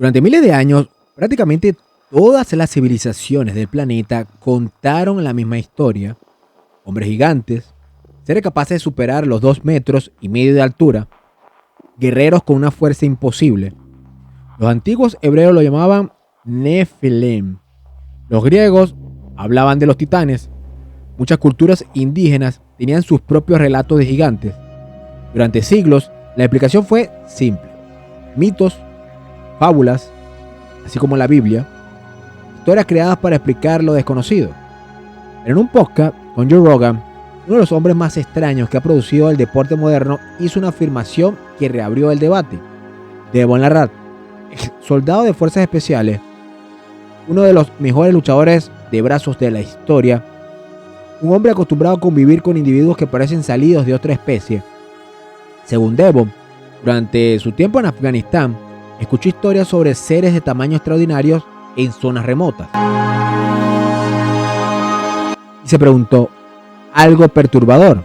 Durante miles de años, prácticamente todas las civilizaciones del planeta contaron la misma historia. Hombres gigantes, seres capaces de superar los 2,5 metros de altura, guerreros con una fuerza imposible. Los antiguos hebreos lo llamaban Nefilim. Los griegos hablaban de los titanes. Muchas culturas indígenas tenían sus propios relatos de gigantes. Durante siglos, la explicación fue simple. Mitos, fábulas, así como la Biblia, historias creadas para explicar lo desconocido. En un podcast con Joe Rogan, uno de los hombres más extraños que ha producido el deporte moderno hizo una afirmación que reabrió el debate. Devon Larratt, soldado de fuerzas especiales, uno de los mejores luchadores de brazos de la historia, un hombre acostumbrado a convivir con individuos que parecen salidos de otra especie. Según Devon, durante su tiempo en Afganistán, escuchó historias sobre seres de tamaño extraordinarios en zonas remotas. Y se preguntó algo perturbador.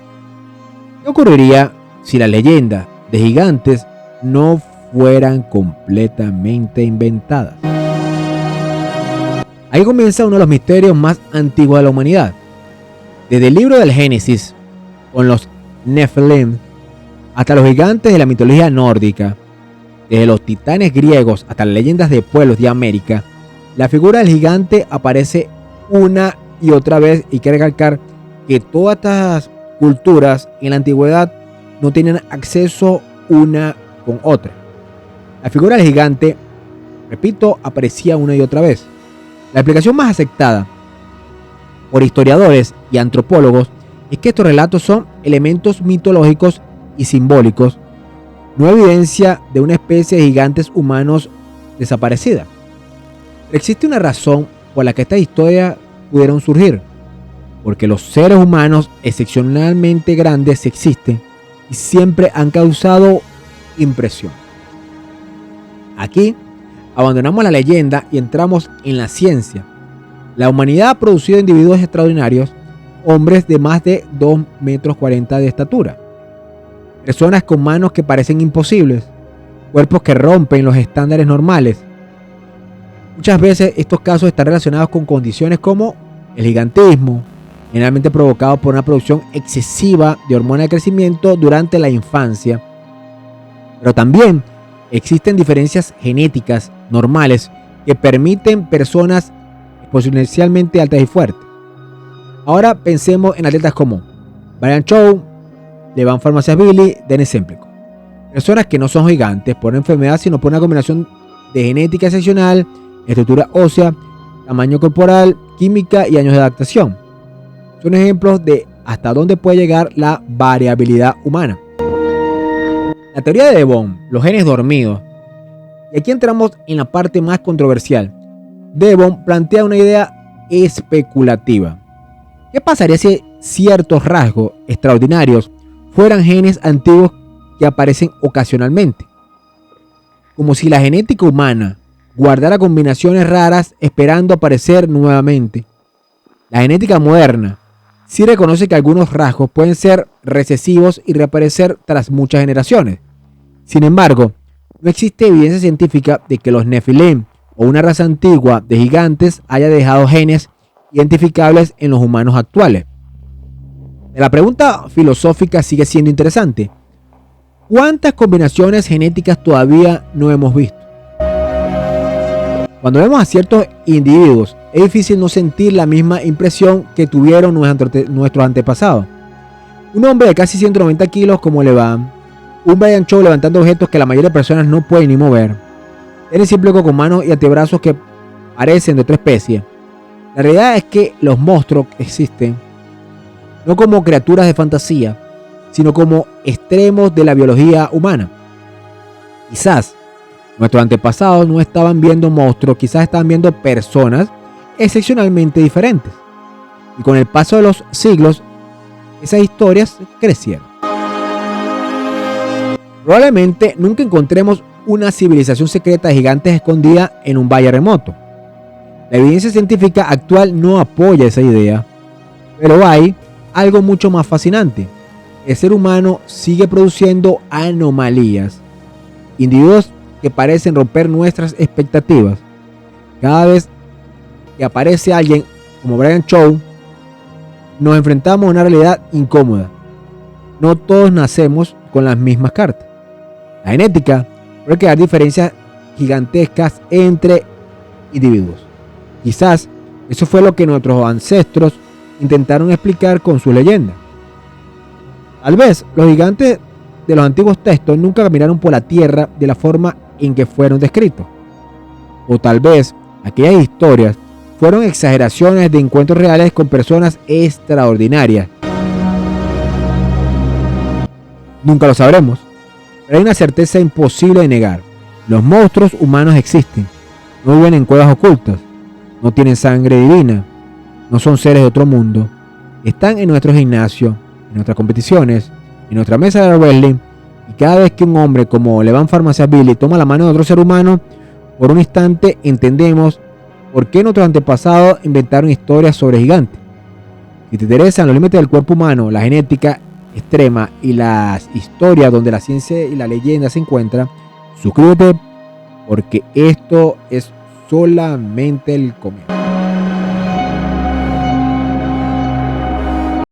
¿Qué ocurriría si las leyendas de gigantes no fueran completamente inventadas? Ahí comienza uno de los misterios más antiguos de la humanidad. Desde el libro del Génesis, con los Nefilim, hasta los gigantes de la mitología nórdica, desde los titanes griegos hasta las leyendas de pueblos de América, la figura del gigante aparece una y otra vez, y hay que recalcar que todas estas culturas en la antigüedad no tenían acceso una con otra. La figura del gigante, repito, aparecía una y otra vez. La explicación más aceptada por historiadores y antropólogos es que estos relatos son elementos mitológicos y simbólicos, no evidencia de una especie de gigantes humanos desaparecida. Pero existe una razón por la que estas historias pudieron surgir, porque los seres humanos excepcionalmente grandes existen y siempre han causado impresión. Aquí abandonamos la leyenda y entramos en la ciencia. La humanidad ha producido individuos extraordinarios, hombres de más de 2,40 metros de estatura, personas con manos que parecen imposibles, cuerpos que rompen los estándares normales. Muchas veces estos casos están relacionados con condiciones como el gigantismo, generalmente provocado por una producción excesiva de hormona de crecimiento durante la infancia. Pero también existen diferencias genéticas normales que permiten personas potencialmente altas y fuertes. Ahora pensemos en atletas como Brian Shaw, Levan Farmacevili, Denis Semplico. Personas que no son gigantes por una enfermedad, sino por una combinación de genética excepcional, estructura ósea, tamaño corporal, química y años de adaptación. Son ejemplos de hasta dónde puede llegar la variabilidad humana. La teoría de Devon, los genes dormidos. Y aquí entramos en la parte más controversial. Devon plantea una idea especulativa. ¿Qué pasaría si ciertos rasgos extraordinarios fueran genes antiguos que aparecen ocasionalmente? Como si la genética humana guardara combinaciones raras esperando aparecer nuevamente. La genética moderna sí reconoce que algunos rasgos pueden ser recesivos y reaparecer tras muchas generaciones. Sin embargo, no existe evidencia científica de que los Nefilim o una raza antigua de gigantes haya dejado genes identificables en los humanos actuales. La pregunta filosófica sigue siendo interesante. ¿Cuántas combinaciones genéticas todavía no hemos visto? Cuando vemos a ciertos individuos, es difícil no sentir la misma impresión que tuvieron nuestros antepasados. Un hombre de casi 190 kilos como Levan, un Brian Shaw levantando objetos que la mayoría de personas no pueden ni mover, Denis Semplico con manos y antebrazos que parecen de otra especie. La realidad es que los monstruos existen no como criaturas de fantasía, sino como extremos de la biología humana. Quizás nuestros antepasados no estaban viendo monstruos, quizás estaban viendo personas excepcionalmente diferentes. Y con el paso de los siglos, esas historias crecieron. Probablemente nunca encontremos una civilización secreta de gigantes escondida en un valle remoto. La evidencia científica actual no apoya esa idea, pero hay algo mucho más fascinante. El ser humano sigue produciendo anomalías, individuos que parecen romper nuestras expectativas. Cada vez que aparece alguien como Brian Shaw, nos enfrentamos a una realidad incómoda. No todos nacemos con las mismas cartas. La genética puede crear diferencias gigantescas entre individuos. Quizás eso fue lo que nuestros ancestros intentaron explicar con su leyenda. Tal vez los gigantes de los antiguos textos nunca caminaron por la tierra de la forma en que fueron descritos. O tal vez aquellas historias fueron exageraciones de encuentros reales con personas extraordinarias. Nunca lo sabremos, pero hay una certeza imposible de negar. Los monstruos humanos existen, no viven en cuevas ocultas, no tienen sangre divina, no son seres de otro mundo, están en nuestro gimnasio, en nuestras competiciones, en nuestra mesa de wrestling, y cada vez que un hombre como Levan Pharmaciabilly toma la mano de otro ser humano, por un instante entendemos por qué nuestros antepasados inventaron historias sobre gigantes. Si te interesan los límites del cuerpo humano, la genética extrema y las historias donde la ciencia y la leyenda se encuentran, suscríbete porque esto es solamente el comienzo.